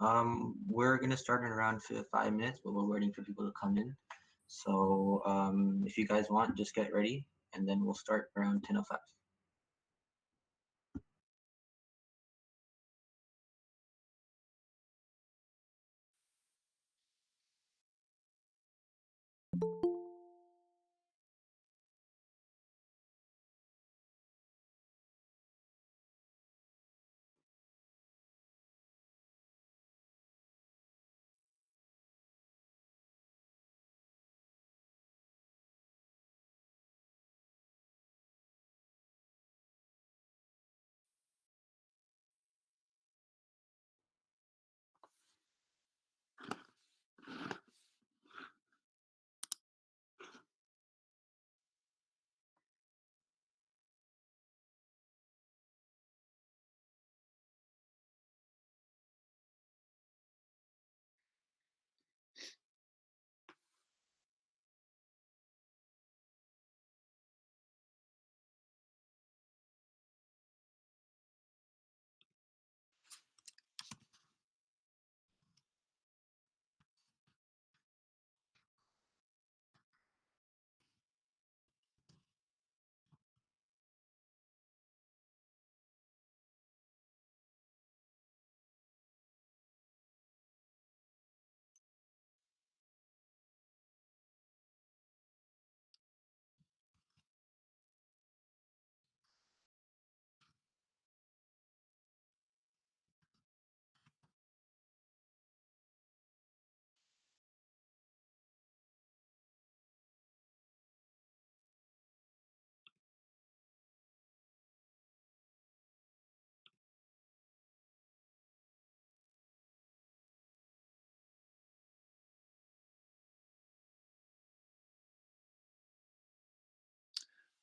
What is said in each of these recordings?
We're going to start in around 5 minutes, but we're waiting for people to come in. So if you guys want, just get ready, and then we'll start around 10:05.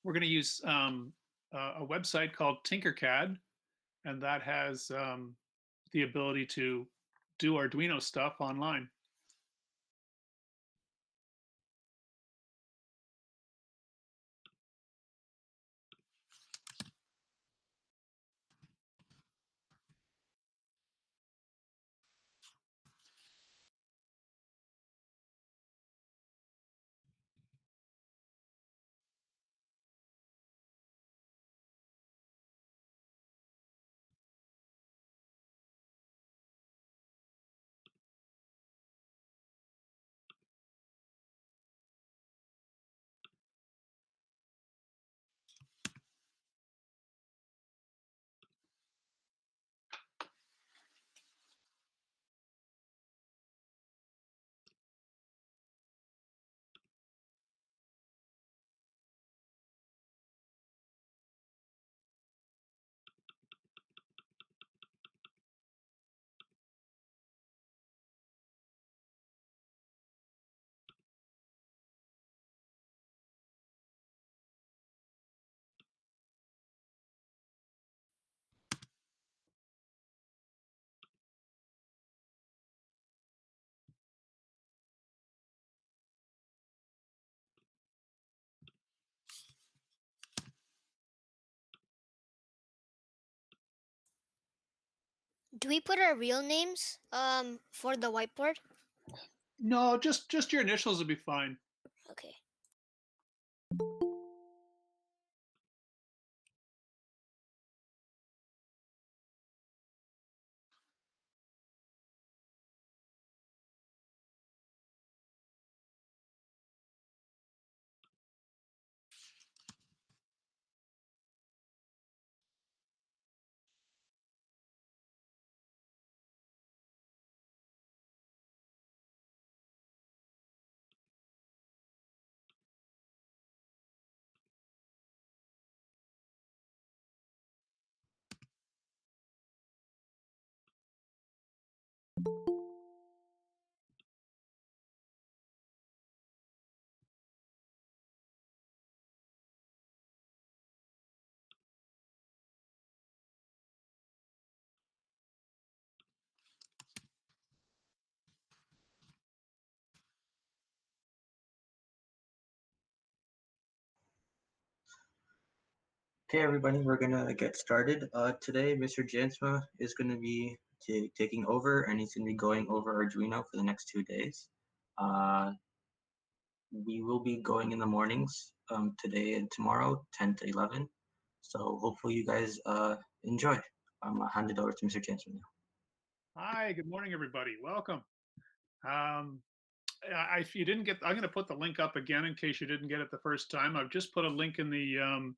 We're going to use a website called Tinkercad, and that has the ability to do Arduino stuff online. Do we put our real names for the whiteboard? No, just your initials would be fine. Okay. Okay, everybody, we're gonna get started. Today, Mr. Jansma is gonna be taking over, and he's going to be going over Arduino for the next 2 days. Uh, we will be going in the mornings today and tomorrow, 10 to 11. So hopefully you guys enjoy. I'll hand it over to Mr. Jensen now. Hi, good morning, everybody. Welcome. If you didn't get, I'm going to put the link up again in case you didn't get it the first time. I've just put a link in the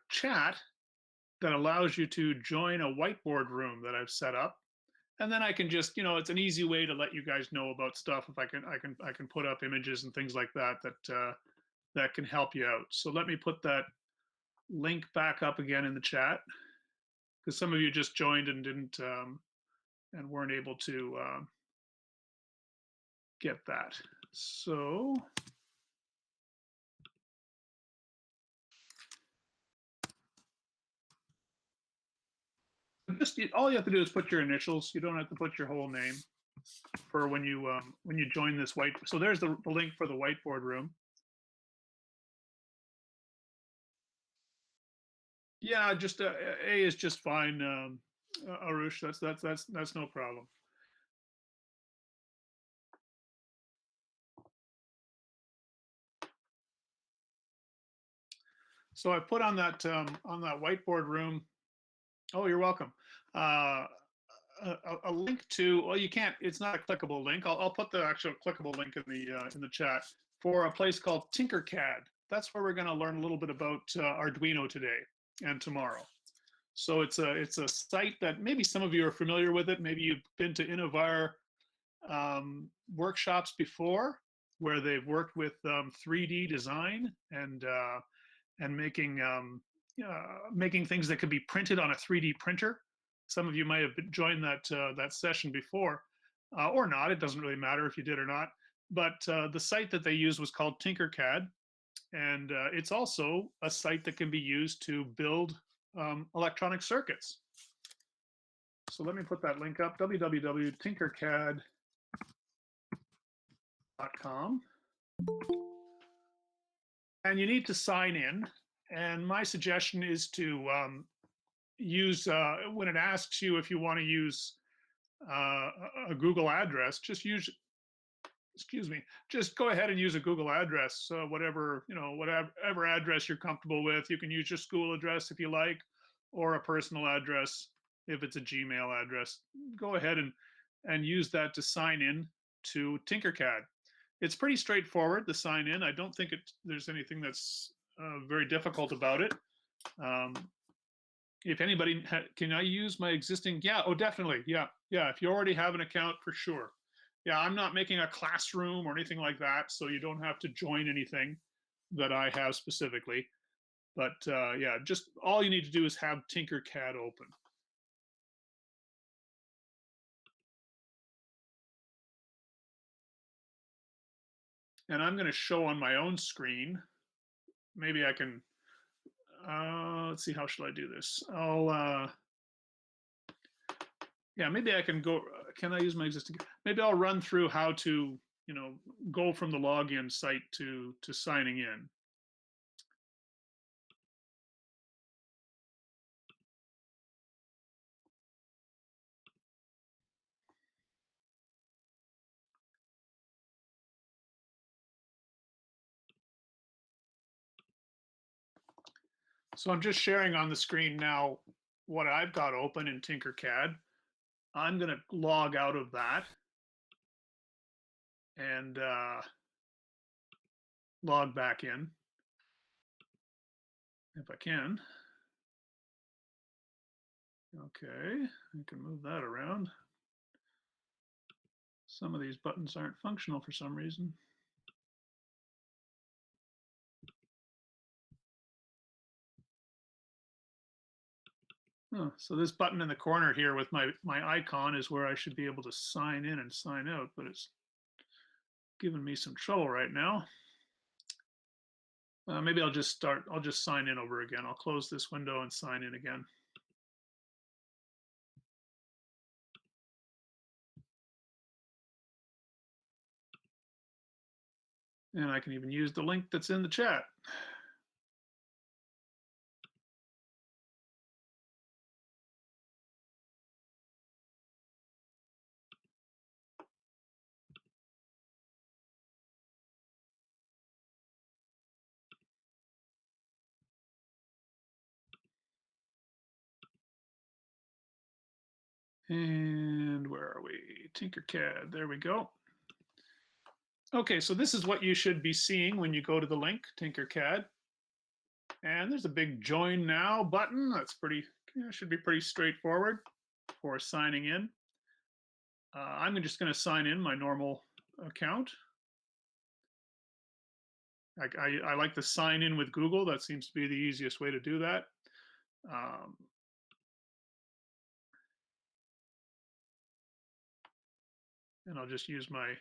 chat that allows you to join a whiteboard room that I've set up. And then I can just, it's an easy way to let you guys know about stuff. If I can put up images and things like that that can help you out. So let me put that link back up again in the chat, because some of you just joined and didn't and weren't able to get that. So just all you have to do is put your initials. You don't have to put your whole name for when you join this white. So there's the link for the whiteboard room. Yeah, just A is just fine, Arush. That's no problem. So I put on that whiteboard room. Oh, you're welcome. A link to, well, you can't. It's not a clickable link. I'll put the actual clickable link in the chat for a place called Tinkercad. That's where we're going to learn a little bit about Arduino today and tomorrow. So it's a site that maybe some of you are familiar with it. Maybe you've been to Innovire workshops before, where they've worked with 3D design and making making things that could be printed on a 3D printer. Some of you might have joined that session before, or not. It doesn't really matter if you did or not. But the site that they used was called Tinkercad, and it's also a site that can be used to build electronic circuits. So let me put that link up, www.tinkercad.com. And you need to sign in. And my suggestion is to use, when it asks you if you want to use a Google address, just go ahead and use a Google address, whatever address you're comfortable with. You can use your school address if you like, or a personal address if it's a Gmail address. Go ahead and use that to sign in to Tinkercad. It's pretty straightforward to sign in. I don't think there's anything that's very difficult about it. If anybody, can I use my existing? Yeah, oh, definitely. Yeah. If you already have an account, for sure. Yeah, I'm not making a classroom or anything like that, so you don't have to join anything that I have specifically. But yeah, just all you need to do is have Tinkercad open. And I'm going to show on my own screen. Maybe I can, let's see, how should I do this? Yeah, maybe I can go, can I use my existing, maybe I'll run through how to, go from the login site to signing in. So I'm just sharing on the screen now what I've got open in Tinkercad. I'm going to log out of that and log back in if I can. Okay, I can move that around. Some of these buttons aren't functional for some reason. Oh, so this button in the corner here with my icon is where I should be able to sign in and sign out, but it's giving me some trouble right now. Maybe I'll just sign in over again. I'll close this window and sign in again. And I can even use the link that's in the chat. And where are we? Tinkercad, there we go. Okay, so this is what you should be seeing when you go to the link, Tinkercad. And there's a big join now button. That's pretty, should be pretty straightforward for signing in. I'm just going to sign in my normal account. I like to sign in with Google. That seems to be the easiest way to do that. And I'll just use my,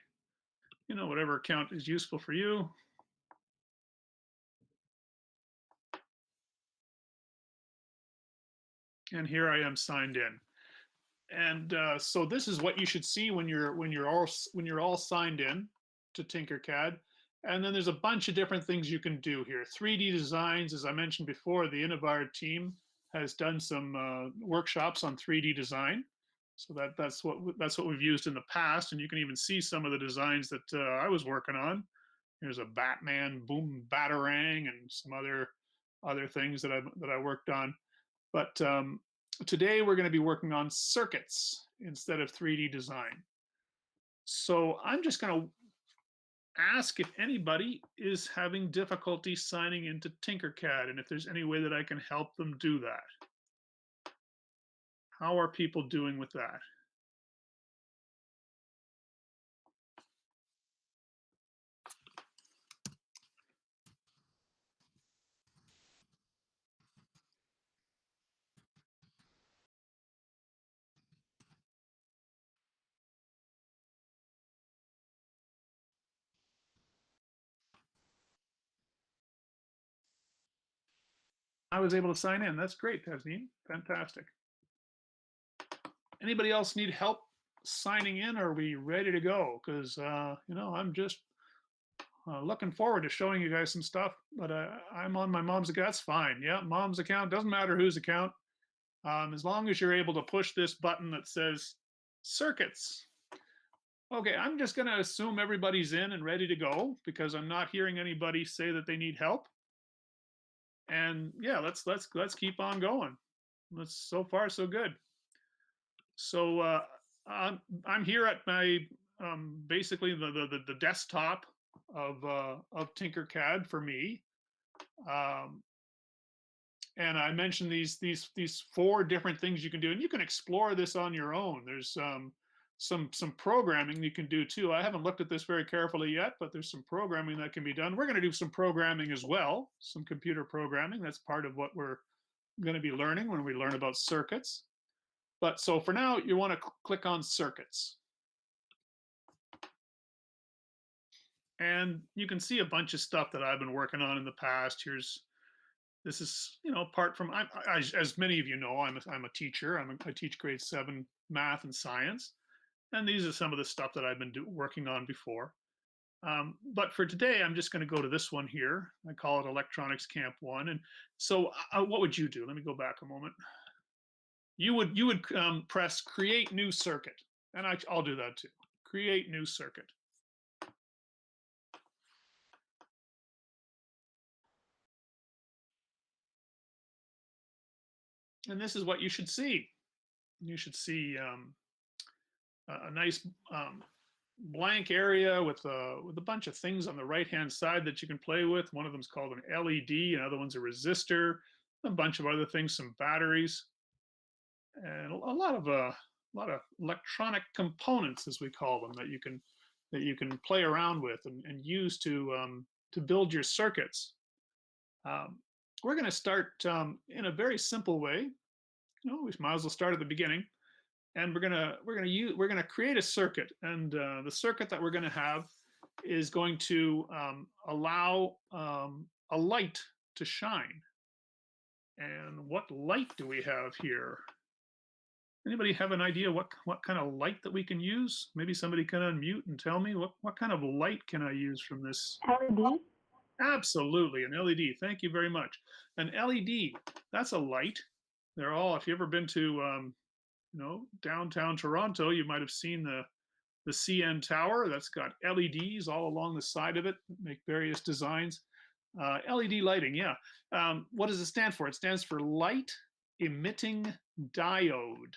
whatever account is useful for you. And here I am signed in. And so this is what you should see when you're all signed in to Tinkercad. And then there's a bunch of different things you can do here. 3D designs, as I mentioned before, the Innovire team has done some workshops on 3D design. So that's what we've used in the past, and you can even see some of the designs that I was working on. Here's a Batman boom batarang and some other things that I worked on. But today we're going to be working on circuits instead of 3D design. So I'm just going to ask if anybody is having difficulty signing into Tinkercad and if there's any way that I can help them do that. How are people doing with that? I was able to sign in. That's great, Tasneem. Fantastic. Anybody else need help signing in? Or are we ready to go? Because, I'm just looking forward to showing you guys some stuff, but I'm on my mom's account. That's fine. Yeah, mom's account. Doesn't matter whose account. As long as you're able to push this button that says circuits. Okay, I'm just going to assume everybody's in and ready to go because I'm not hearing anybody say that they need help. And yeah, let's keep on going. So far so good. So I'm here at my basically the desktop of Tinkercad for me, and I mentioned these 4 different things you can do, and you can explore this on your own. There's some programming you can do too. I haven't looked at this very carefully yet, but there's some programming that can be done. We're going to do some programming as well, some computer programming. That's part of what we're going to be learning when we learn about circuits. But so for now, you want to click on circuits. And you can see a bunch of stuff that I've been working on in the past. This is, apart from, as many of you know, I'm a teacher. I teach grade 7 math and science. And these are some of the stuff that I've been working on before. But for today, I'm just going to go to this one here. I call it Electronics Camp 1. And so what would you do? Let me go back a moment. You would press create new circuit. And I'll do that too. Create new circuit. And this is what you should see. You should see a nice blank area with a bunch of things on the right-hand side that you can play with. One of them is called an LED, another one's a resistor, a bunch of other things, some batteries, and a lot of electronic components, as we call them, that you can play around with and use to build your circuits. We're going to start in a very simple way. We might as well start at the beginning. And we're gonna create a circuit, and the circuit that we're gonna have is going to allow a light to shine. And what light do we have here? Anybody have an idea what kind of light that we can use? Maybe somebody can unmute and tell me what kind of light can I use from this? LED? Absolutely, an LED. Thank you very much. An LED, that's a light. They're all, if you've ever been to downtown Toronto, you might have seen the CN Tower. That's got LEDs all along the side of it, make various designs. LED lighting, yeah. What does it stand for? It stands for light emitting diode.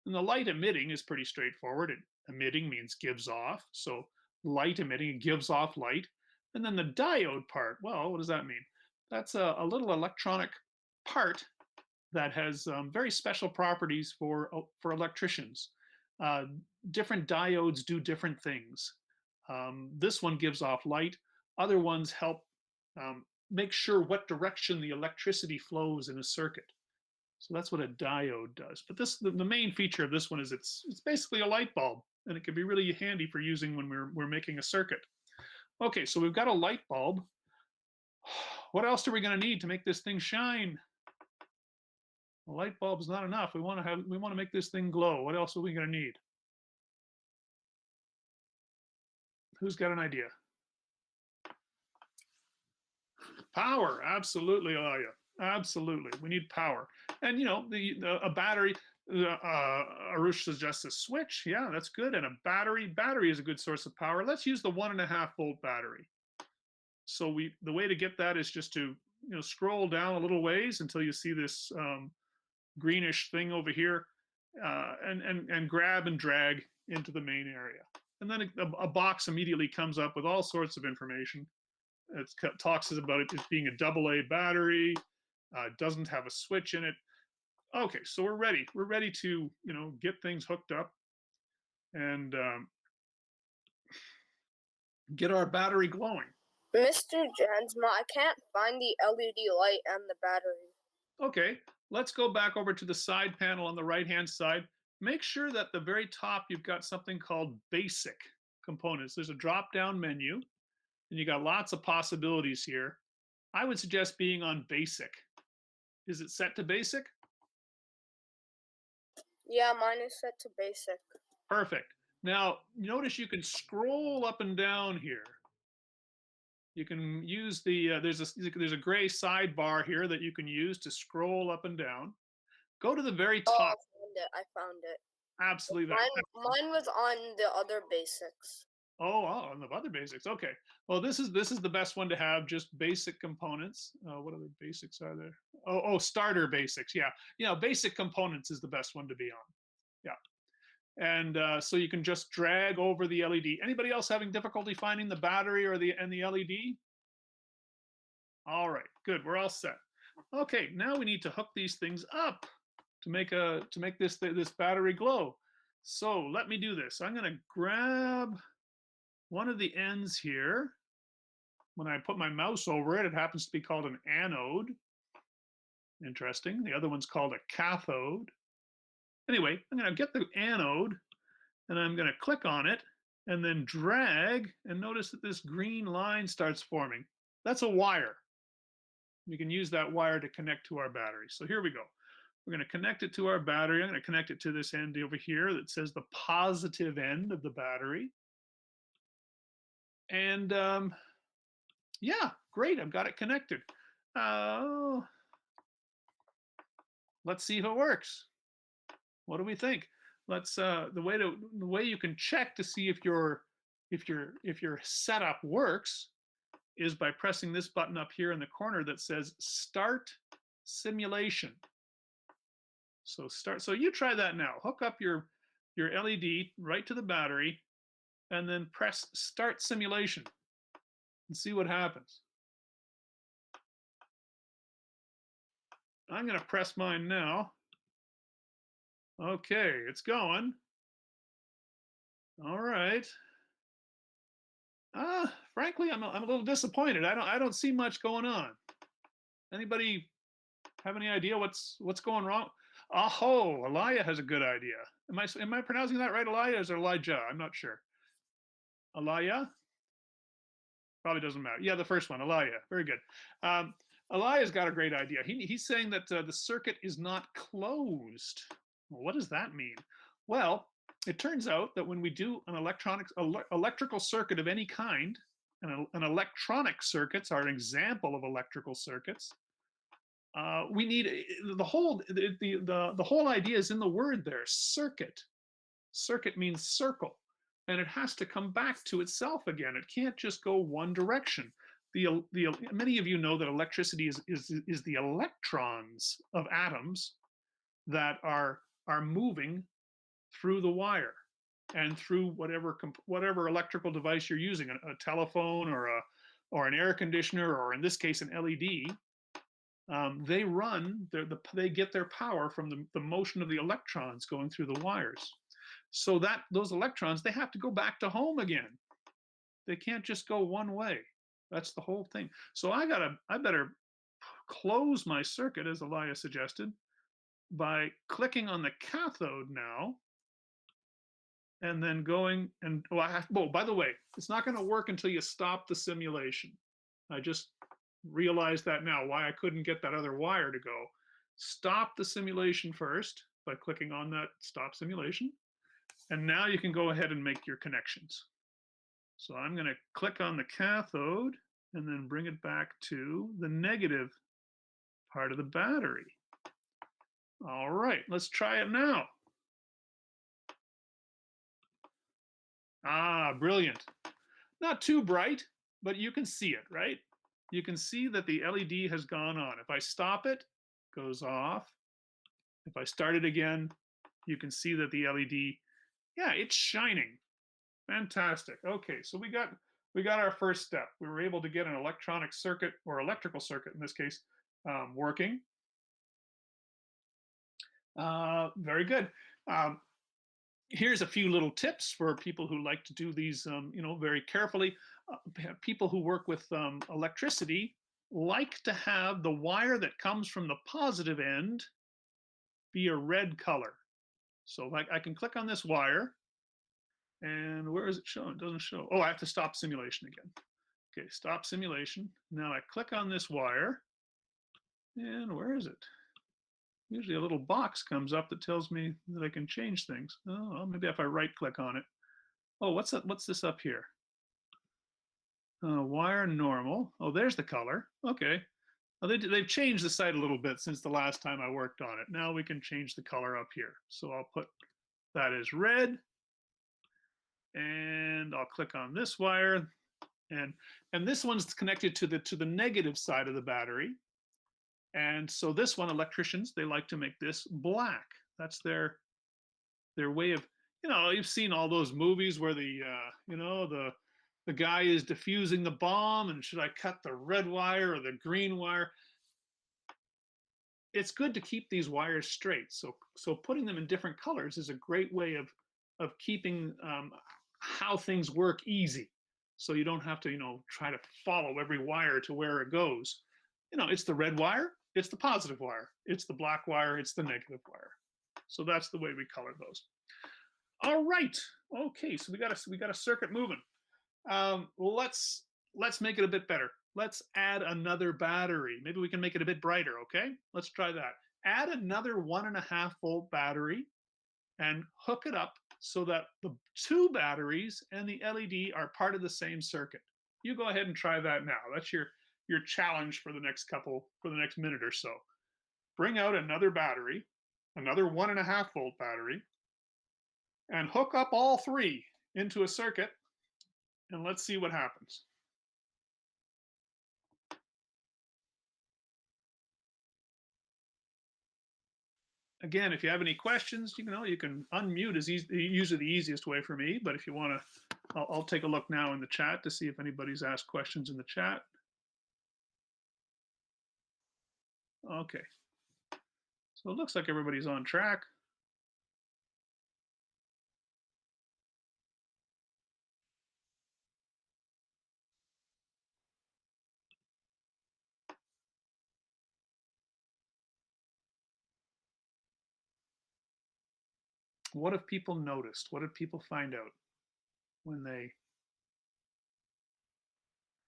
And the light emitting is pretty straightforward. Emitting means gives off. So light emitting gives off light. And then the diode part, well, what does that mean? That's a little electronic part that has very special properties for electricians. Uh, Different diodes do different things. This one gives off light. Other ones help make sure what direction the electricity flows in a circuit. So that's what a diode does. But the main feature of this one is it's basically a light bulb, and it can be really handy for using when we're making a circuit. Okay, so we've got a light bulb. What else are we going to need to make this thing shine? A light bulb is not enough. We want to make this thing glow. What else are we going to need? Who's got an idea? Power, absolutely, Aya. Absolutely, we need power. And a battery. Arush suggests a switch. Yeah, that's good. And a battery. Battery is a good source of power. Let's use the 1.5-volt battery. So the way to get that is just to scroll down a little ways until you see this greenish thing over here, and grab and drag into the main area. And then a box immediately comes up with all sorts of information. It talks about it as being a AA battery, doesn't have a switch in it. Okay, so we're ready. We're ready to get things hooked up and get our battery glowing. Mr. Jansma, I can't find the LED light and the battery. Okay, let's go back over to the side panel on the right-hand side. Make sure that at the very top you've got something called Basic Components. There's a drop-down menu, and you got lots of possibilities here. I would suggest being on Basic. Is it set to Basic? Yeah, mine is set to Basic. Perfect. Now, notice you can scroll up and down here. You can use there's a gray sidebar here that you can use to scroll up and down. Go to the very top. I found it. Absolutely. Mine was on the other basics. Oh, on the other basics. Okay. Well, this is the best one to have. Just basic components. What other basics are there? Oh, starter basics. Yeah. Basic components is the best one to be on. Yeah. And so you can just drag over the LED. Anybody else having difficulty finding the battery or and the LED? All right, good. We're all set. Okay, now we need to hook these things up to make this battery glow. So let me do this. I'm going to grab one of the ends here. When I put my mouse over it, it happens to be called an anode. Interesting. The other one's called a cathode. Anyway, I'm going to get the anode, and I'm going to click on it, and then drag, and notice that this green line starts forming. That's a wire. We can use that wire to connect to our battery. So here we go. We're going to connect it to our battery. I'm going to connect it to this end over here that says the positive end of the battery. And yeah, great. I've got it connected. Let's see if it works. What do we think? Let's the way you can check to see if your setup works is by pressing this button up here in the corner that says Start Simulation. So you try that now. Hook up your LED right to the battery, and then press Start Simulation and see what happens. I'm going to press mine now. Okay, it's going. All right. Frankly, I'm a little disappointed. I don't see much going on. Anybody have any idea what's going wrong? Oh, Elijah has a good idea. Am I pronouncing that right, Elijah? Or is it Elijah? I'm not sure. Elijah? Probably doesn't matter. Yeah, the first one, Elijah. Very good. Elijah's got a great idea. He's saying that the circuit is not closed. Well, what does that mean? Well, it turns out that when we do an electrical circuit of any kind, and an electronic circuits are an example of electrical circuits, we need the whole idea is in the word there, circuit. Circuit means circle, and it has to come back to itself again. It can't just go one direction. Many of you know that electricity is the electrons of atoms that are moving through the wire and through whatever electrical device you're using, a telephone or an air conditioner, or in this case an LED. They run, they get their power from the motion of the electrons going through the wires. So that those electrons, they have to go back to home again. They can't just go one way. That's the whole thing. So I better close my circuit, as Elias suggested, by clicking on the cathode now, and then going and, oh, by the way, it's not going to work until you stop the simulation. I just realized that now, why I couldn't get that other wire to go. Stop the simulation first by clicking on that stop simulation. And now you can go ahead and make your connections. So I'm going to click on the cathode and then bring it back to the negative part of the battery. All right, let's try it now. Ah, brilliant. Not too bright, but you can see it, right? You can see that the LED has gone on. If I stop it, it goes off. If I start it again, you can see that the LED, yeah, it's shining. Fantastic. Okay, so we got our first step. We were able to get an electronic circuit, or electrical circuit in this case, working. Very good. Here's a few little tips for people who like to do these, very carefully. People who work with electricity like to have the wire that comes from the positive end be a red color. So like I can click on this wire, and where is it showing? It doesn't show. Oh, I have to stop simulation again. Okay, stop simulation. Now I click on this wire, and where is it? Usually a little box comes up that tells me that I can change things. Oh, well, maybe if I right click on it. Oh, what's that? What's this up here? Wire normal. Oh, there's the color. Okay. Well, they've changed the site a little bit since the last time I worked on it. Now we can change the color up here. So I'll put that as red, and I'll click on this wire, and this one's connected to the negative side of the battery. And so this one, electricians, they like to make this black. That's their way of, you've seen all those movies where the guy is diffusing the bomb, and should I cut the red wire or the green wire? It's good to keep these wires straight. So putting them in different colors is a great way of keeping how things work easy. So you don't have to, try to follow every wire to where it goes. It's the red wire, it's the positive wire, it's the black wire, it's the negative wire. So that's the way we color those. All right. Okay, so we got a circuit moving. Let's make it a bit better. Let's add another battery. Maybe we can make it a bit brighter. Okay, let's try that. Add another 1.5 volt battery and hook it up so that the two batteries and the LED are part of the same circuit. You go ahead and try that now. That's your challenge for the next minute or so. Bring out another battery, another 1.5 volt battery, and hook up all three into a circuit, and let's see what happens. Again, if you have any questions, you can unmute is usually the easiest way for me, but if you want to, I'll take a look now in the chat to see if anybody's asked questions in the chat. Okay. So it looks like everybody's on track. What have people noticed? What did people find out when they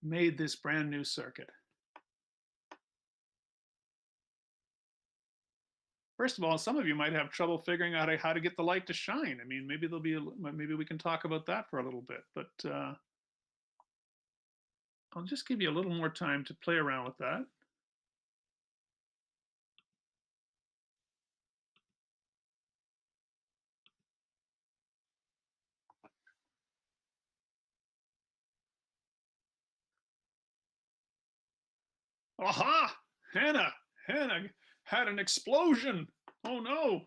made this brand new circuit? First of all, some of you might have trouble figuring out how to get the light to shine. I mean, maybe maybe we can talk about that for a little bit, but I'll just give you a little more time to play around with that. Aha! Hannah had an explosion. Oh no.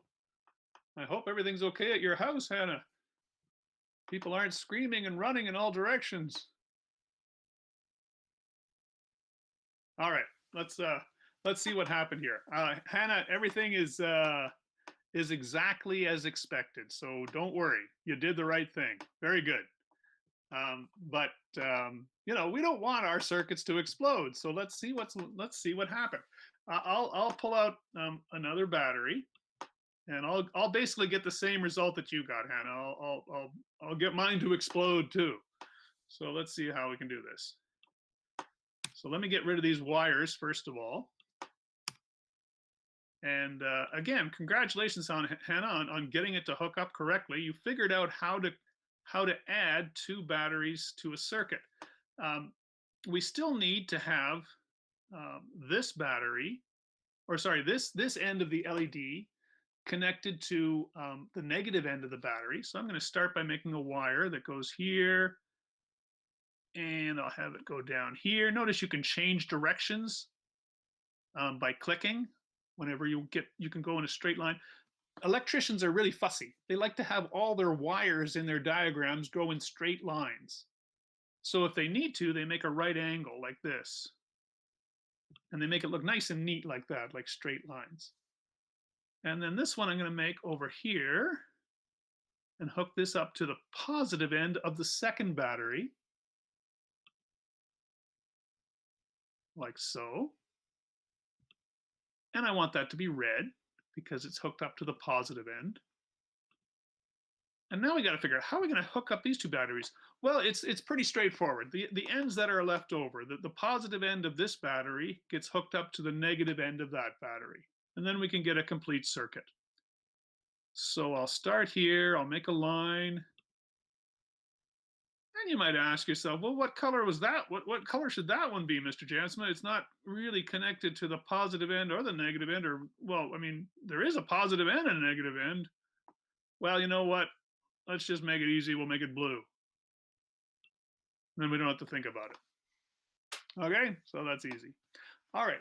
I hope everything's okay at your house, Hannah. People aren't screaming and running in all directions. All right, let's see what happened here. Hannah, everything is exactly as expected, so don't worry. You did the right thing. Very good. But you know, we don't want our circuits to explode. So let's see what happened. I'll pull out another battery, and I'll basically get the same result that you got, Hannah. I'll get mine to explode too. So let's see how we can do this. So let me get rid of these wires first of all. And again, congratulations on Hannah on getting it to hook up correctly. You figured out how to add two batteries to a circuit. We still need to have this battery, or sorry, this end of the LED connected to the negative end of the battery. So I'm going to start by making a wire that goes here, and I'll have it go down here. Notice you can change directions by clicking. Whenever you can go in a straight line. Electricians are really fussy. They like to have all their wires in their diagrams go in straight lines. So if they need to, they make a right angle like this. And they make it look nice and neat like that, like straight lines. And then this one I'm going to make over here and hook this up to the positive end of the second battery, like so. And I want that to be red because it's hooked up to the positive end. And now we got to figure out how are we going to hook up these two batteries. Well, it's pretty straightforward. The ends that are left over, the positive end of this battery gets hooked up to the negative end of that battery. And then we can get a complete circuit. So I'll start here. I'll make a line. And you might ask yourself, well, what color was that? What color should that one be, Mr. Jansma? It's not really connected to the positive end or the negative end. Or, well, I mean, there is a positive and a negative end. Well, you know what? Let's just make it easy. We'll make it blue. Then we don't have to think about it. Okay, so that's easy. All right.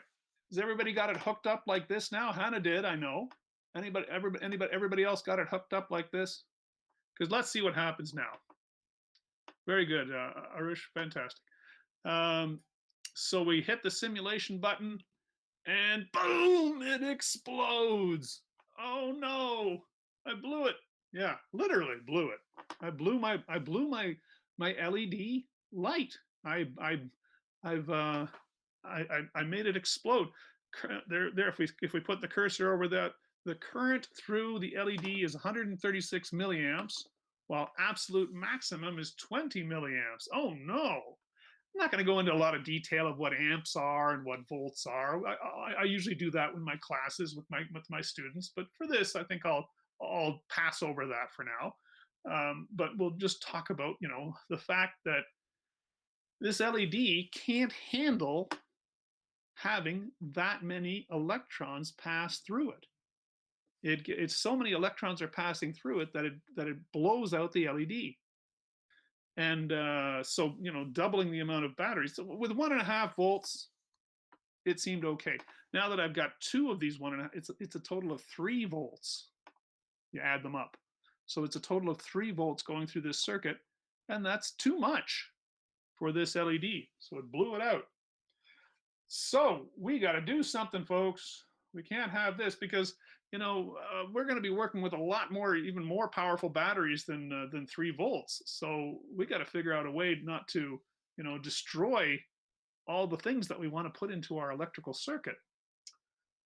Has everybody got it hooked up like this now? Hannah did, I know. Everybody else got it hooked up like this? Because let's see what happens now. Very good, Arush, fantastic. So we hit the simulation button and boom, it explodes. Oh no, I blew it. Yeah, literally blew it. I blew my LED light. I made it explode. There. If we put the cursor over that, the current through the LED is 136 milliamps, while absolute maximum is 20 milliamps. Oh no! I'm not going to go into a lot of detail of what amps are and what volts are. I usually do that in my classes with my students, but for this, I think I'll pass over that for now. But we'll just talk about, you know, the fact that this LED can't handle having that many electrons pass through it. It's so many electrons are passing through it that it blows out the LED. And so, you know, doubling the amount of batteries. So with 1.5 volts, it seemed okay. Now that I've got two of these 1.5, it's a total of 3 volts. You add them up. So it's a total of 3 volts going through this circuit, and that's too much for this LED. So it blew it out. So we got to do something, folks. We can't have this because, you know, we're going to be working with a lot more, even more powerful batteries than 3 volts. So we got to figure out a way not to, you know, destroy all the things that we want to put into our electrical circuit.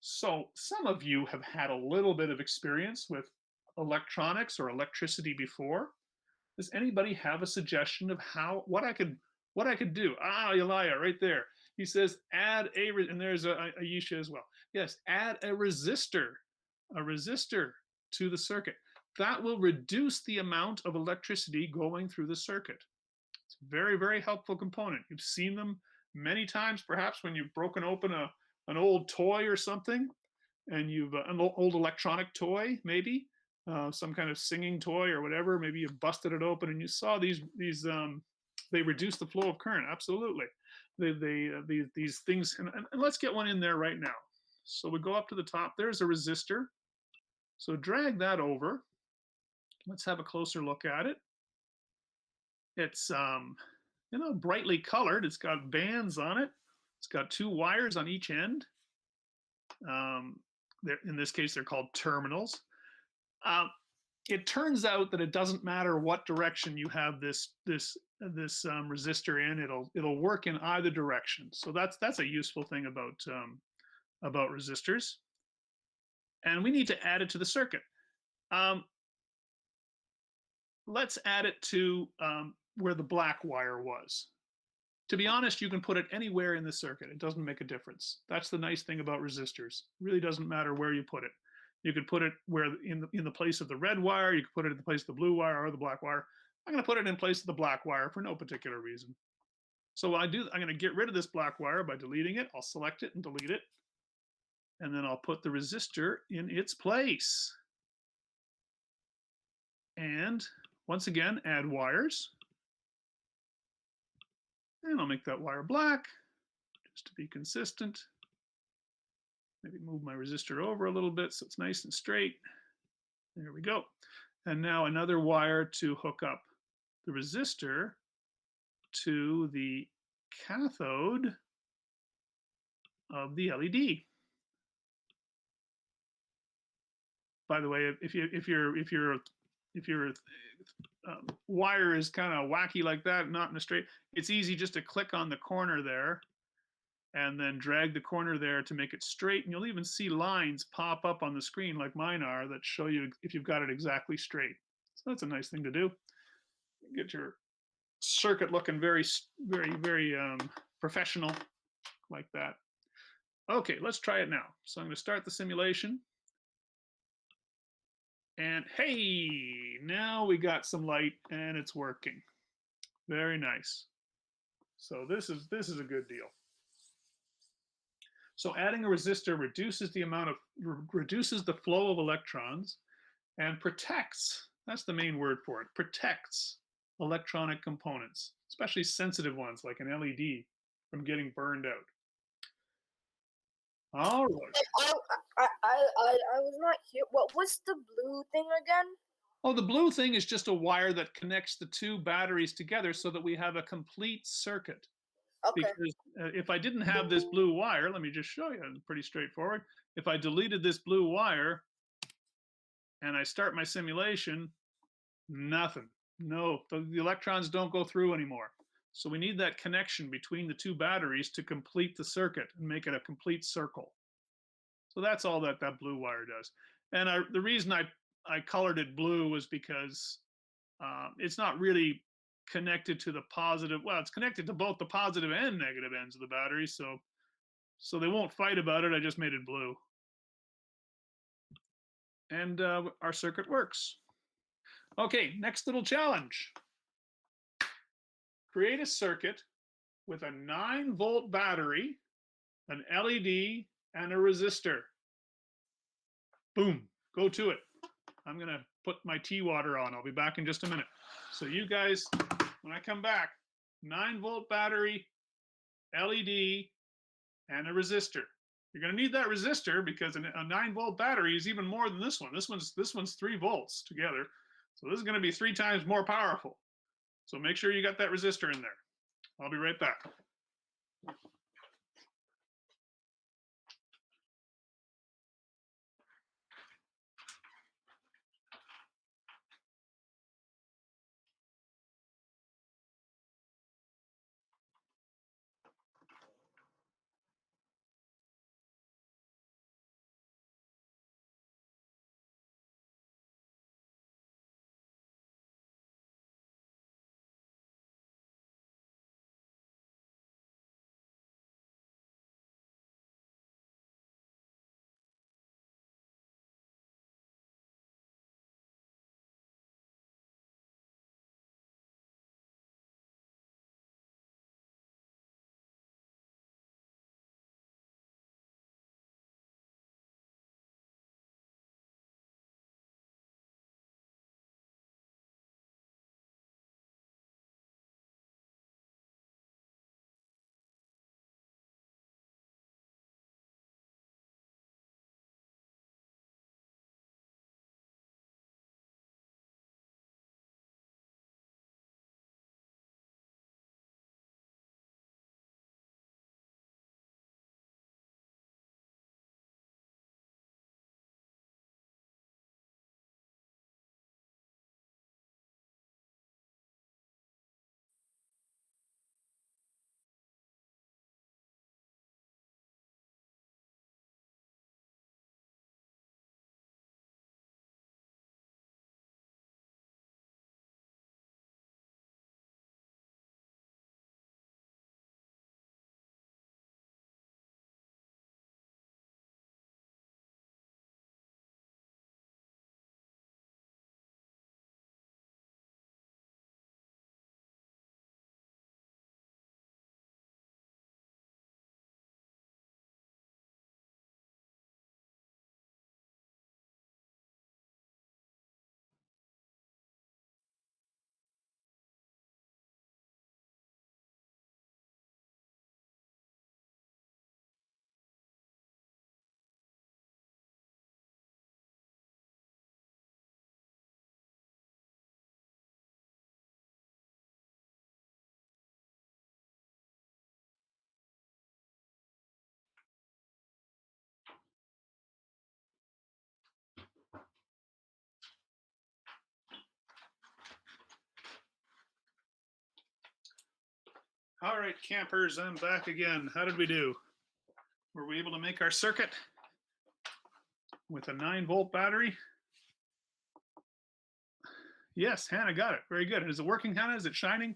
So some of you have had a little bit of experience with electronics or electricity before. Does anybody have a suggestion of what I could do? Ah, Elia, right there. He says add and there's a Ayesha as well. Yes, add a resistor to the circuit. That will reduce the amount of electricity going through the circuit. It's a very, very helpful component. You've seen them many times, perhaps when you've broken open an old toy or something, and you've an old electronic toy, maybe some kind of singing toy or whatever. Maybe you busted it open and you saw these they reduce the flow of current. Absolutely, these things. And let's get one in there right now. So we go up to the top. There's a resistor. So drag that over. Let's have a closer look at it. It's brightly colored. It's got bands on it. It's got 2 wires on each end. In this case, they're called terminals. It turns out that it doesn't matter what direction you have this resistor in. It'll work in either direction. So that's a useful thing about resistors. And we need to add it to the circuit. Let's add it to where the black wire was. To be honest, you can put it anywhere in the circuit. It doesn't make a difference. That's the nice thing about resistors. It really doesn't matter where you put it. You could put it where in the place of the red wire. You could put it in the place of the blue wire or the black wire. I'm going to put it in place of the black wire for no particular reason. So what I do, I'm going to get rid of this black wire by deleting it. I'll select it and delete it. And then I'll put the resistor in its place. And once again, add wires. And I'll make that wire black, just to be consistent. Maybe move my resistor over a little bit so it's nice and straight. There we go. And now another wire to hook up the resistor to the cathode of the LED. By the way, if your wire is kind of wacky like that, not in a straight, it's easy just to click on the corner there and then drag the corner there to make it straight. And you'll even see lines pop up on the screen like mine are that show you if you've got it exactly straight. So that's a nice thing to do. Get your circuit looking very professional like that. Okay, let's try it now. So I'm going to start the simulation. And hey, now we got some light and it's working. Very nice. So this is a good deal. So adding a resistor reduces the flow of electrons and protects, that's the main word for it, protects electronic components, especially sensitive ones like an LED from getting burned out. All right. I was not here. What was the blue thing again? Oh, the blue thing is just a wire that connects the 2 batteries together so that we have a complete circuit. Okay. Because if I didn't have this blue wire, let me just show you, it's pretty straightforward. If I deleted this blue wire and I start my simulation, nothing. No, the electrons don't go through anymore. So we need that connection between the 2 batteries to complete the circuit and make it a complete circle. So that's all that blue wire does. And the reason I colored it blue was because it's not really connected to the positive. Well, it's connected to both the positive and negative ends of the battery, so they won't fight about it. I just made it blue. And our circuit works. Okay, next little challenge. Create a circuit with a 9-volt battery, an LED, and a resistor. Boom, go to it. I'm gonna put my tea water on. I'll be back in just a minute. So you guys, when I come back, 9-volt battery, LED, and a resistor. You're gonna need that resistor because a 9-volt battery is even more than this one. This one's 3 volts together. So this is gonna be 3 times more powerful. So make sure you got that resistor in there. I'll be right back. All right, campers, I'm back again. How did we do? Were we able to make our circuit with a 9-volt battery? Yes, Hannah got it. Very good. Is it working, Hannah? Is it shining?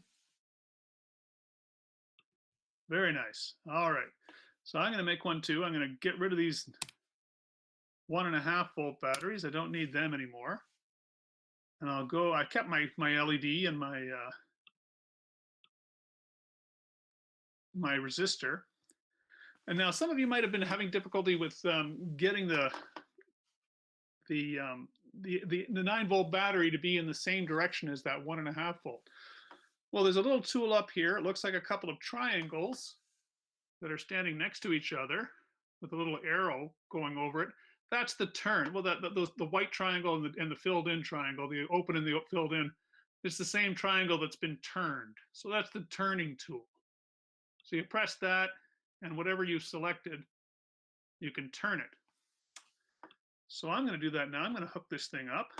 Very nice. All right. So I'm going to make one too. I'm going to get rid of these 1.5-volt batteries. I don't need them anymore. And I'll go, I kept my LED and my resistor. And now some of you might have been having difficulty with getting the 9-volt battery to be in the same direction as that 1.5-volt. Well, there's a little tool up here. It looks like a couple of triangles that are standing next to each other with a little arrow going over it. That's the turn. Well, the white triangle and the filled-in triangle, the open and the filled-in, it's the same triangle that's been turned. So that's the turning tool. So you press that, and whatever you selected, you can turn it. So I'm going to do that now. I'm going to hook this thing up.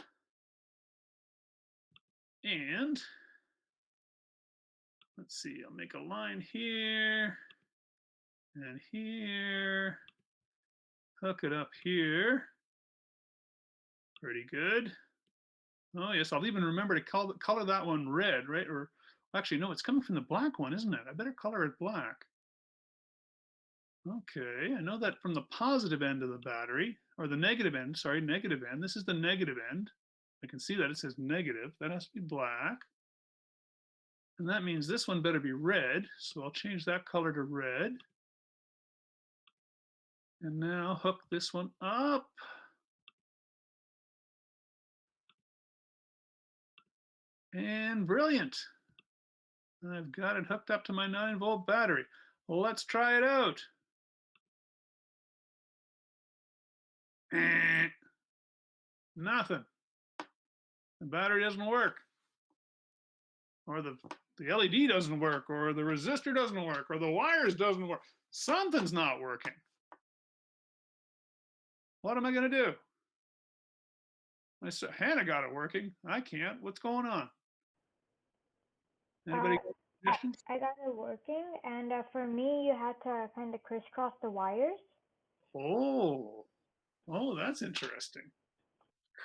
And let's see, I'll make a line here and here. Hook it up here. Pretty good. Oh, yes, I'll even remember to color that one red, right? Or actually, no, it's coming from the black one, isn't it? I better color it black. Okay, I know that from the positive end of the battery, or the negative end, sorry, negative end. This is the negative end. I can see that it says negative. That has to be black. And that means this one better be red. So I'll change that color to red. And now hook this one up. And brilliant. I've got it hooked up to my 9-volt battery. Well, let's try it out. Nothing. The battery doesn't work. Or the LED doesn't work, or the resistor doesn't work, or the wires doesn't work. Something's not working. What am I going to do? Hannah got it working. I can't. What's going on? Anybody got suggestions? I got it working, and for me, you had to kind of crisscross the wires. Oh, that's interesting.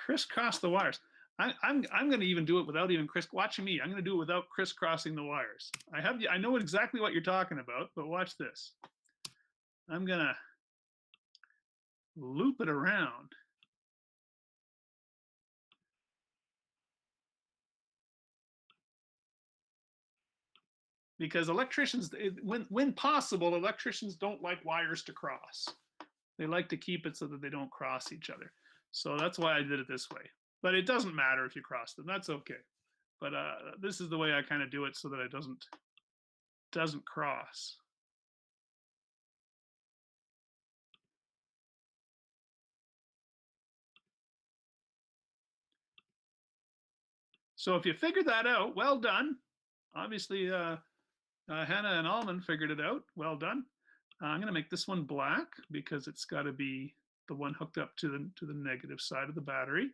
Crisscross the wires. I'm going to even do it without even watching me. I'm going to do it without crisscrossing the wires. I know exactly what you're talking about, but watch this. I'm going to loop it around. Because electricians, when possible, electricians don't like wires to cross. They like to keep it so that they don't cross each other. So that's why I did it this way. But it doesn't matter if you cross them. That's okay. But this is the way I kind of do it so that it doesn't cross. So if you figured that out, well done. Obviously, Hannah and Alman figured it out. Well done. I'm going to make this one black because it's got to be the one hooked up to the negative side of the battery.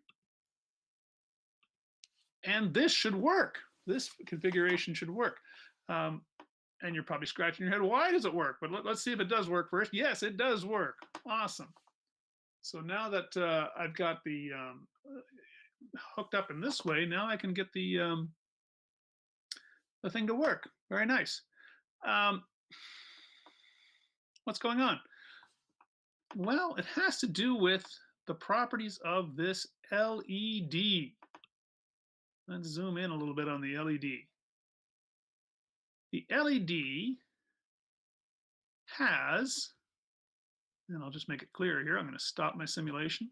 And this should work. This configuration should work. And you're probably scratching your head, why does it work? But let's see if it does work first. Yes, it does work. Awesome. So now that I've got the hooked up in this way, now I can get the thing to work. Very nice. What's going on? Well, it has to do with the properties of this LED. Let's zoom in a little bit on the LED. The LED has, and I'll just make it clear here, I'm going to stop my simulation.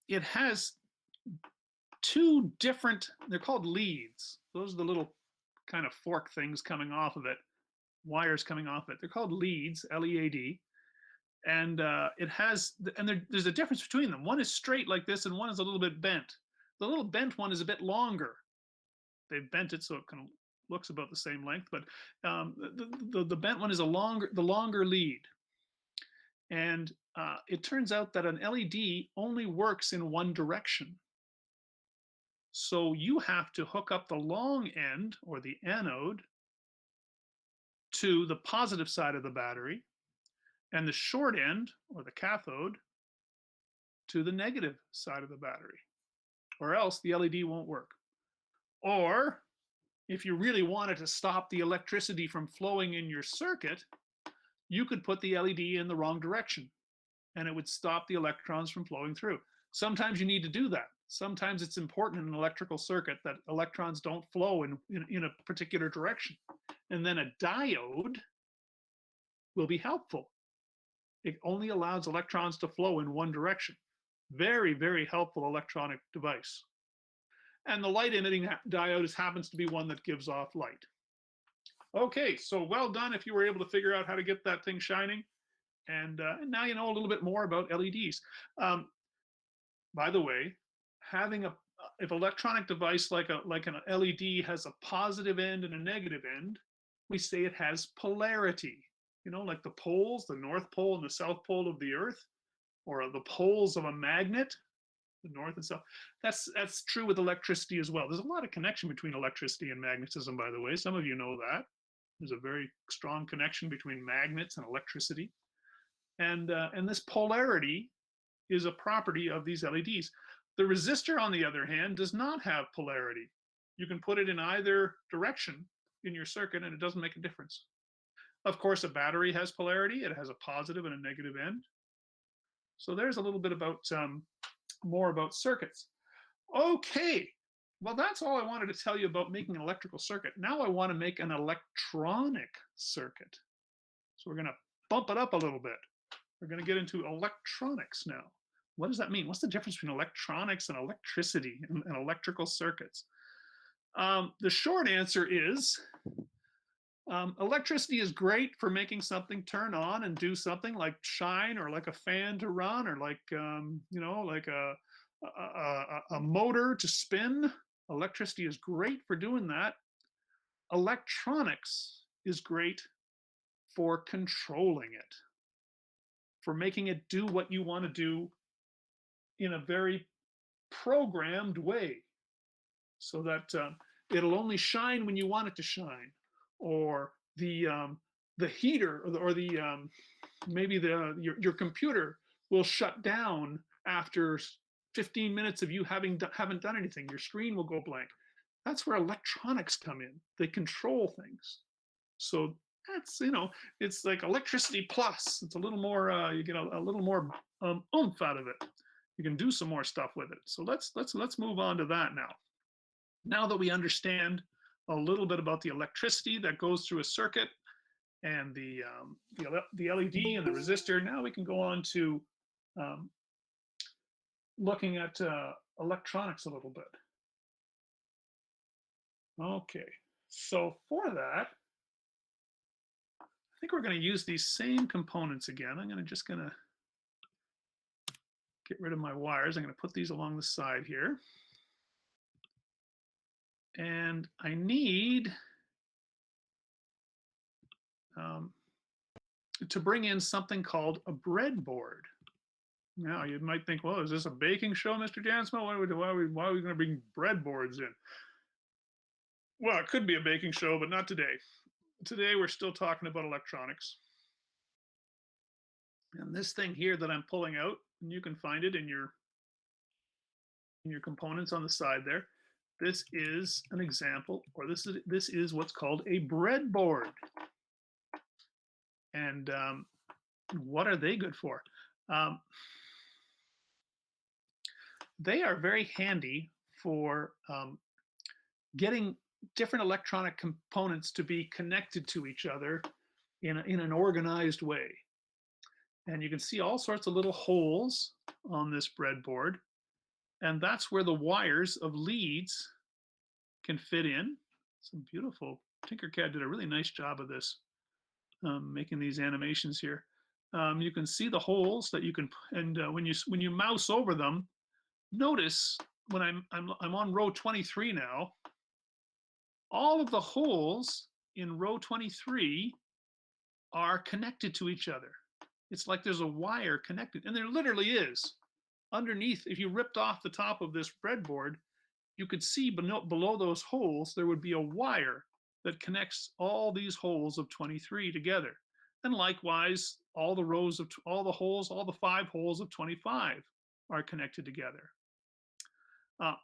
It has two different, they're called leads. Those are the little kind of fork things coming off of it, wires coming off it. They're called leads, L-E-A-D. And it has, and there's a difference between them. One is straight like this, and one is a little bit bent. The little bent one is a bit longer. They've bent it so it kind of looks about the same length, but the bent one is the longer lead. And it turns out that an LED only works in one direction. So you have to hook up the long end, or the anode, to the positive side of the battery, and the short end, or the cathode, to the negative side of the battery, or else the LED won't work. Or if you really wanted to stop the electricity from flowing in your circuit, you could put the LED in the wrong direction, and it would stop the electrons from flowing through. Sometimes you need to do that. Sometimes it's important in an electrical circuit that electrons don't flow in a particular direction. And then a diode will be helpful. It only allows electrons to flow in one direction. Very, very helpful electronic device. And the light emitting diode happens to be one that gives off light. Okay, so well done if you were able to figure out how to get that thing shining. And now you know a little bit more about LEDs. By the way, having if electronic device like an LED has a positive end and a negative end, we say it has polarity. You know, like the poles, the North Pole and the South Pole of the Earth, or the poles of a magnet, the North and South. That's true with electricity as well. There's a lot of connection between electricity and magnetism, by the way. Some of you know that. There's a very strong connection between magnets and electricity. And this polarity is a property of these LEDs. The resistor, on the other hand, does not have polarity. You can put it in either direction in your circuit and it doesn't make a difference. Of course, a battery has polarity. It has a positive and a negative end. So there's a little bit about more about circuits. Okay, well, that's all I wanted to tell you about making an electrical circuit. Now I want to make an electronic circuit. So we're going to bump it up a little bit. We're going to get into electronics now. What does that mean? What's the difference between electronics and electricity and electrical circuits? The short answer is electricity is great for making something turn on and do something, like shine, or like a fan to run, or like you know, like a motor to spin. Electricity is great for doing that. Electronics is great for controlling it, for making it do what you want to do in a very programmed way, so that it'll only shine when you want it to shine, or the heater, or the maybe your computer will shut down after 15 minutes of you haven't done anything. Your screen will go blank. That's where electronics come in. They control things. So that's, you know, it's like electricity plus. It's a little more, you get a little more oomph out of it. You can do some more stuff with it. So let's move on to that now. Now that we understand a little bit about the electricity that goes through a circuit, and the LED and the resistor, now we can go on to looking at electronics a little bit. Okay, so for that, I think we're going to use these same components again. I'm just going to get rid of my wires. I'm going to put these along the side here. And I need to bring in something called a breadboard. Now, you might think, well, is this a baking show, Mr. Jansma? Why are we going to bring breadboards in? Well, it could be a baking show, but not today. Today, we're still talking about electronics. And this thing here that I'm pulling out, and you can find it in your components on the side there. This is an example, or this is what's called a breadboard. And what are they good for? They are very handy for getting different electronic components to be connected to each other in an organized way. And you can see all sorts of little holes on this breadboard. And that's where the wires of leads can fit in. Some beautiful, Tinkercad did a really nice job of this, making these animations here. You can see the holes that you can, and when you mouse over them, notice when I'm on row 23 now, all of the holes in row 23 are connected to each other. It's like there's a wire connected, and there literally is. Underneath, if you ripped off the top of this breadboard, you could see below those holes, there would be a wire that connects all these holes of 23 together. And likewise, all the rows of all the holes, all the 5 holes of 25 are connected together.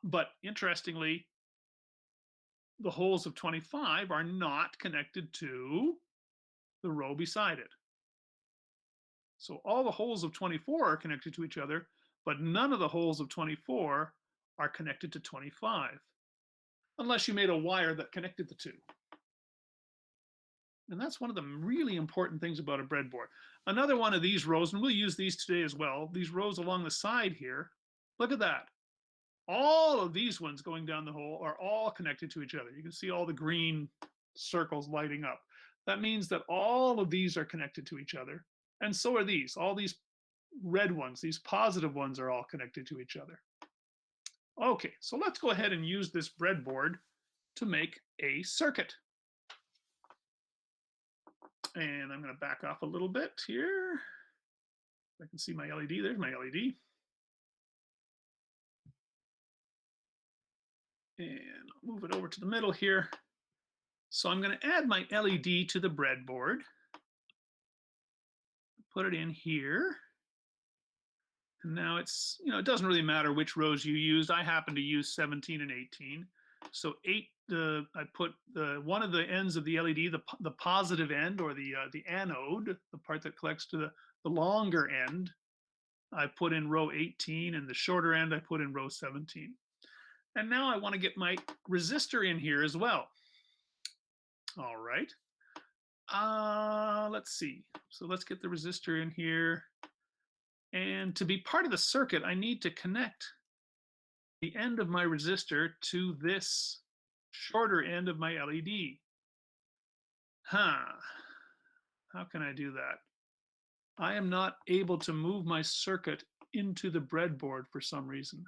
But interestingly, the holes of 25 are not connected to the row beside it. So all the holes of 24 are connected to each other, but none of the holes of 24 are connected to 25, unless you made a wire that connected the two. And that's one of the really important things about a breadboard. Another one of these rows, and we'll use these today as well, these rows along the side here, look at that. All of these ones going down the hole are all connected to each other. You can see all the green circles lighting up. That means that all of these are connected to each other. And so are these. All these red ones, these positive ones are all connected to each other. Okay, so let's go ahead and use this breadboard to make a circuit. And I'm going to back off a little bit here. I can see my LED. There's my LED. And I'll move it over to the middle here. So I'm going to add my LED to the breadboard. Put it in here. And now it's, it doesn't really matter which rows you use. I happen to use 17 and 18. So I put one of the ends of the LED, the positive end, or the anode, the part that collects to the longer end, I put in row 18, and the shorter end I put in row 17. And now I want to get my resistor in here as well. All right. Let's see. So let's get the resistor in here. And to be part of the circuit, I need to connect the end of my resistor to this shorter end of my LED. How can I do that? I am not able to move my circuit into the breadboard for some reason.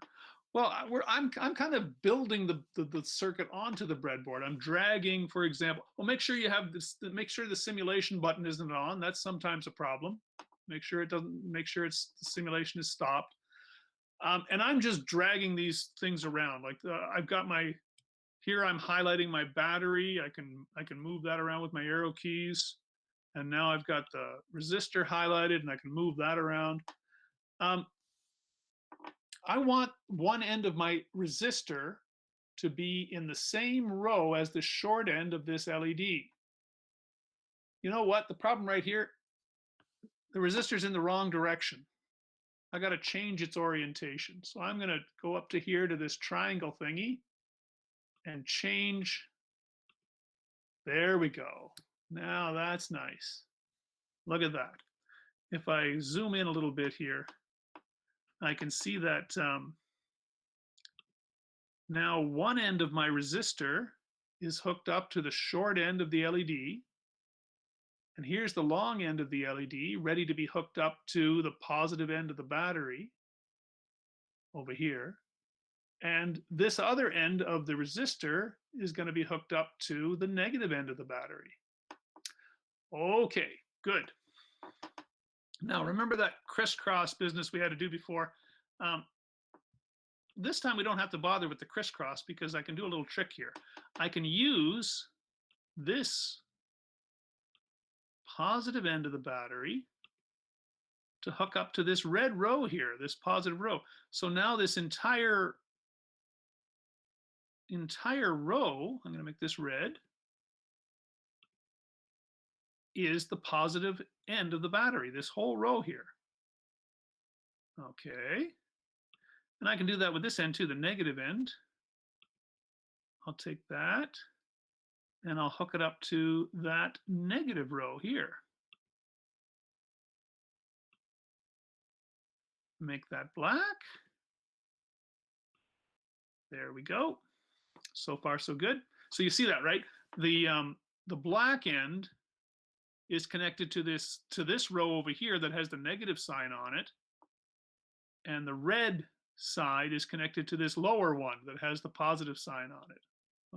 Well, I'm kind of building the circuit onto the breadboard. I'm dragging, for example. Well, make sure you have this. Make sure the simulation button isn't on. That's sometimes a problem. Make sure it doesn't. Make sure the simulation is stopped. And I'm just dragging these things around. Like I've got here I'm highlighting my battery. I can move that around with my arrow keys. And now I've got the resistor highlighted, and I can move that around. I want one end of my resistor to be in the same row as the short end of this LED. You know what? The problem right here, the resistor's in the wrong direction. I got to change its orientation. So I'm going to go up to here to this triangle thingy and change. There we go. Now that's nice. Look at that. If I zoom in a little bit here, I can see that now one end of my resistor is hooked up to the short end of the LED. And here's the long end of the LED ready to be hooked up to the positive end of the battery over here. And this other end of the resistor is going to be hooked up to the negative end of the battery. Okay, good. Now, remember that crisscross business we had to do before? This time we don't have to bother with the crisscross because I can do a little trick here. I can use this positive end of the battery to hook up to this red row here, this positive row. So now this entire row, I'm going to make this red, is the positive end of the battery, this whole row here. Okay. And I can do that with this end too, the negative end. I'll take that and I'll hook it up to that negative row here. Make that black. There we go. So far, so good. So you see that, right? The black end is connected to this row over here that has the negative sign on it. And the red side is connected to this lower one that has the positive sign on it.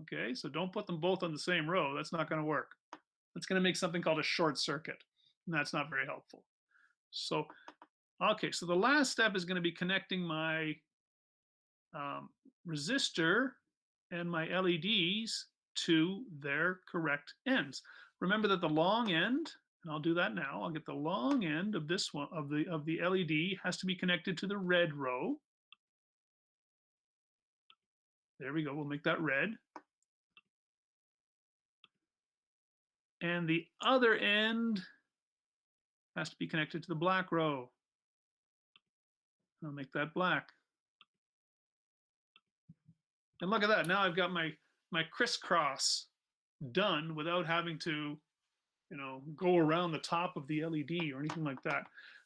Okay, so don't put them both on the same row. That's not going to work. That's going to make something called a short circuit, and that's not very helpful. So, okay, so the last step is going to be connecting my resistor and my LEDs to their correct ends. Remember that the long end, and I'll do that now, I'll get the long end of this one, of the LED has to be connected to the red row. There we go, we'll make that red. And the other end has to be connected to the black row. I'll make that black. And look at that, now I've got my crisscross done without having to, you know, go around the top of the LED or anything like that.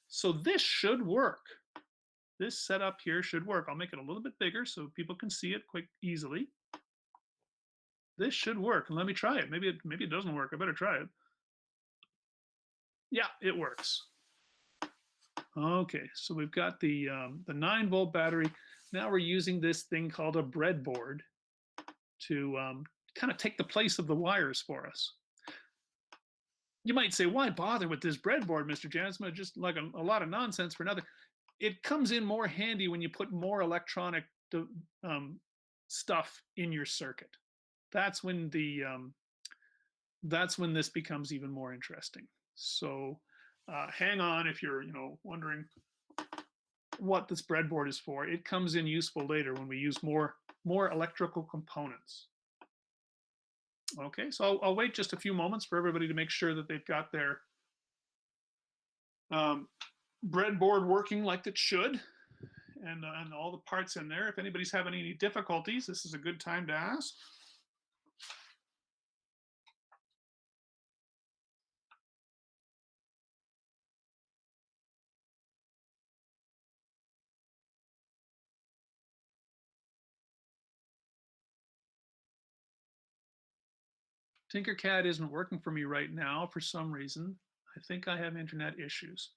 So this should work. This setup here should work. I'll make it a little bit bigger so people can see it quick, easily. This should work, and let me try it. Maybe it doesn't work. I better try it. Yeah, it works. Okay, so we've got the 9-volt battery. Now we're using this thing called a breadboard to kind of take the place of the wires for us. You might say, why bother with this breadboard, Mr. Jansma? Just like a lot of nonsense for nothing. It comes in more handy when you put more electronic stuff in your circuit. That's when this becomes even more interesting. So hang on if you're wondering what this breadboard is for. It comes in useful later when we use more electrical components. Okay, so I'll wait just a few moments for everybody to make sure that they've got their breadboard working like it should, and all the parts in there. If anybody's having any difficulties, this is a good time to ask. Tinkercad isn't working for me right now for some reason. I think I have internet issues.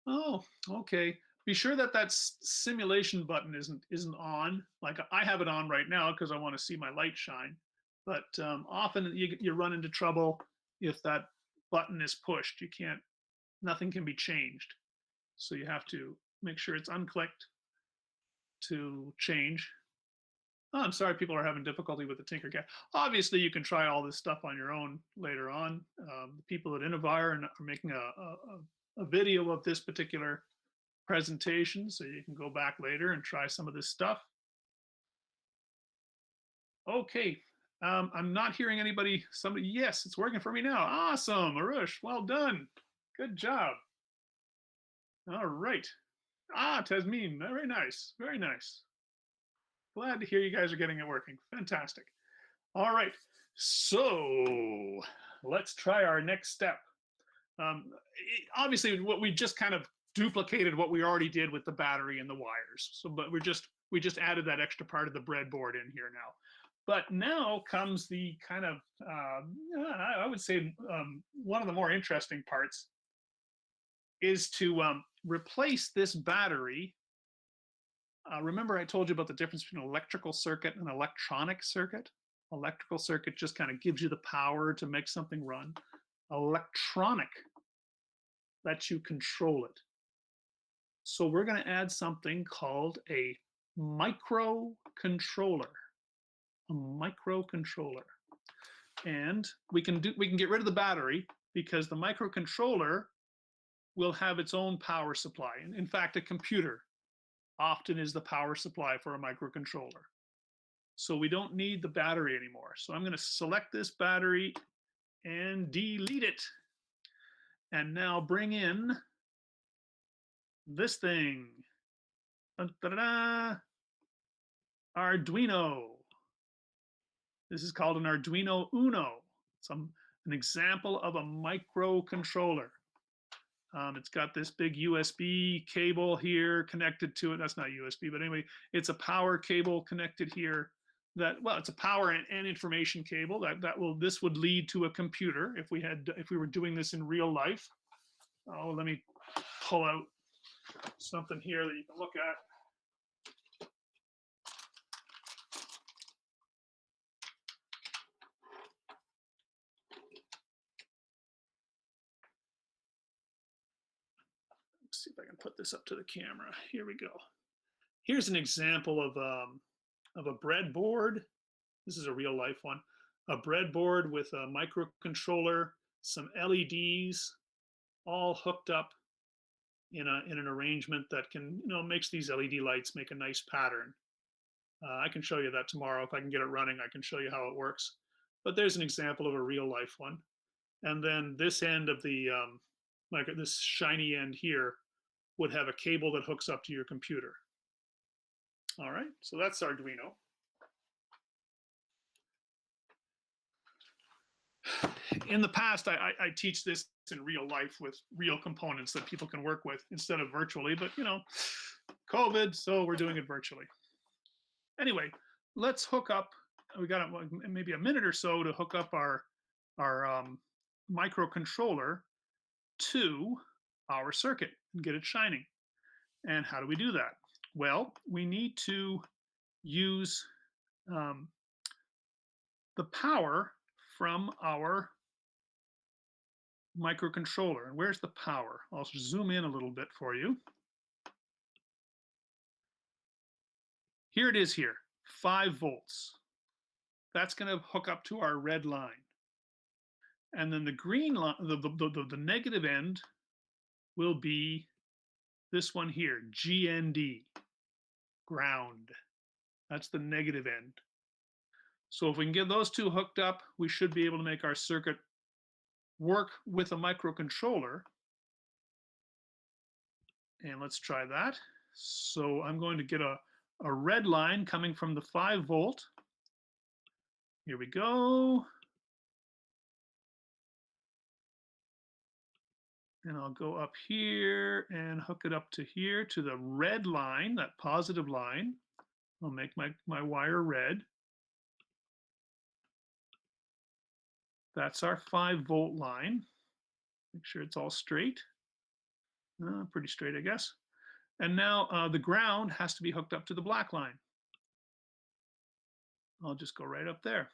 Oh, okay. Be sure that simulation button isn't on. Like I have it on right now because I want to see my light shine. But often you run into trouble if that button is pushed. Nothing can be changed. So you have to make sure it's unclicked to change. Oh, I'm sorry people are having difficulty with the Tinkercad. Obviously, you can try all this stuff on your own later on. The people at Innovire are making a video of this particular presentation, so you can go back later and try some of this stuff. Okay, I'm not hearing anybody. Yes, it's working for me now. Awesome, Arush, well done. Good job. All right. Tasmin, very nice, very nice. Glad to hear you guys are getting it working. Fantastic. All right, so let's try our next step. Obviously, what we just kind of duplicated what we already did with the battery and the wires. So, but we just added that extra part of the breadboard in here now. But now comes the kind of, I would say, one of the more interesting parts is to replace this battery. Remember I told you about the difference between an electrical circuit and an electronic circuit? Electrical circuit just kind of gives you the power to make something run. Electronic lets you control it. So we're going to add something called a microcontroller. A microcontroller. And we can get rid of the battery because the microcontroller will have its own power supply. In fact, a computer often is the power supply for a microcontroller. So we don't need the battery anymore. So I'm going to select this battery and delete it. And now bring in this thing. Da-da-da. Arduino. This is called an Arduino Uno. It's an example of a microcontroller. It's got this big USB cable here connected to it. That's not USB, but anyway, it's a power cable connected here. It's a power and information cable. This would lead to a computer if we were doing this in real life. Oh, let me pull out something here that you can look at. Let's see if I can put this up to the camera. Here we go. Here's an example of a breadboard. This is a real life one. A breadboard with a microcontroller, some LEDs, all hooked up in an arrangement that can, makes these LED lights make a nice pattern. I can show you that tomorrow. If I can get it running, I can show you how it works. But there's an example of a real life one. And then this end of the, like this shiny end here, would have a cable that hooks up to your computer. All right, so that's Arduino. In the past, I teach this in real life with real components that people can work with instead of virtually, but COVID, so we're doing it virtually. Anyway, let's hook up. We got maybe a minute or so to hook up our microcontroller to our circuit and get it shining. And how do we do that? Well, we need to use the power from our microcontroller. And where's the power? I'll zoom in a little bit for you. Here it is here, 5 volts. That's going to hook up to our red line. And then the green line, the negative end will be this one here, GND, ground. That's the negative end. So if we can get those two hooked up, we should be able to make our circuit work with a microcontroller. And let's try that. So I'm going to get a red line coming from the 5 volt. Here we go. And I'll go up here and hook it up to here to the red line, that positive line. I'll make my wire red. That's our 5 volt line. Make sure it's all straight. Pretty straight, I guess. And now the ground has to be hooked up to the black line. I'll just go right up there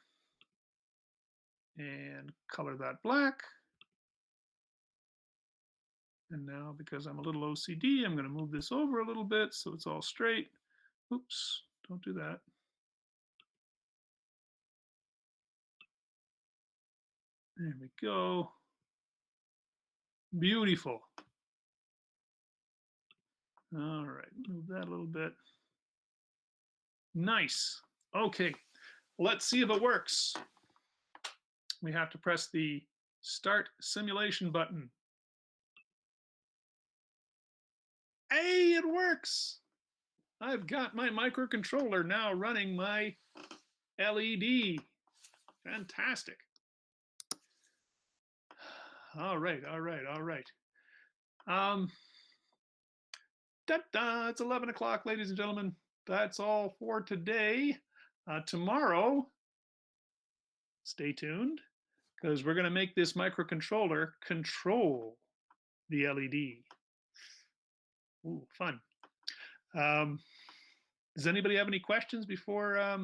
and color that black. And now, because I'm a little OCD, I'm going to move this over a little bit so it's all straight. Oops, don't do that. There we go. Beautiful. All right, move that a little bit. Nice. Okay, let's see if it works. We have to press the Start Simulation button. Hey, it works. I've got my microcontroller now running my LED. Fantastic. All right. It's 11 o'clock, ladies and gentlemen. That's all for today. Tomorrow, stay tuned, because we're going to make this microcontroller control the LED. Ooh, fun. Does anybody have any questions before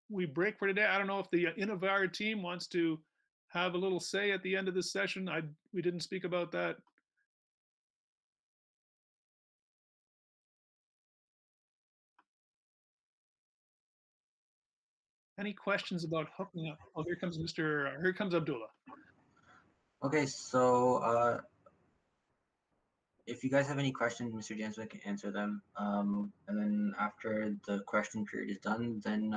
we break for today? I don't know if the Innovire team wants to have a little say at the end of this session. We didn't speak about that. Any questions about hooking up? Oh, here comes Abdullah. Okay, so if you guys have any questions, Mr. Jansson can answer them. And then after the question period is done, then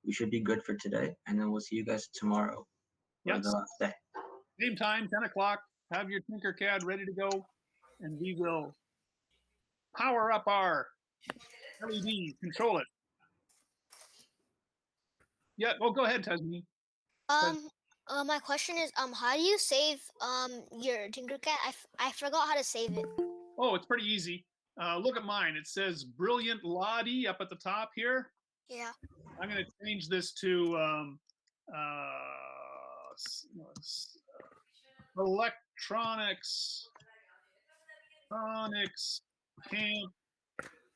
we should be good for today. And then we'll see you guys tomorrow for the last day. Same time, 10 o'clock. Have your Tinkercad ready to go, and we will power up our LED, control it. Yeah, well, go ahead, Tasmin. My question is, how do you save your Tinkercad? I forgot how to save it. Oh, it's pretty easy. Look at mine. It says Brilliant Lottie up at the top here. Yeah. I'm going to change this to Electronics Camp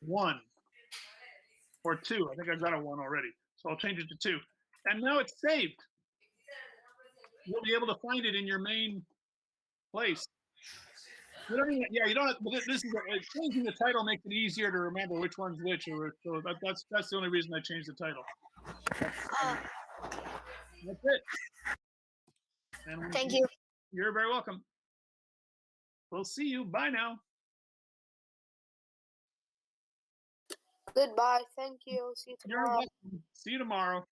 1 or 2. I think I've got a 1 already. So I'll change it to 2. And now it's saved. You'll be able to find it in your main place. You don't even, yeah, you don't. But this is changing the title makes it easier to remember which one's which. So that's the only reason I changed the title. That's it. And Thank you. You're very welcome. We'll see you. Bye now. Goodbye. Thank you. See you You're tomorrow. welcome. See you tomorrow.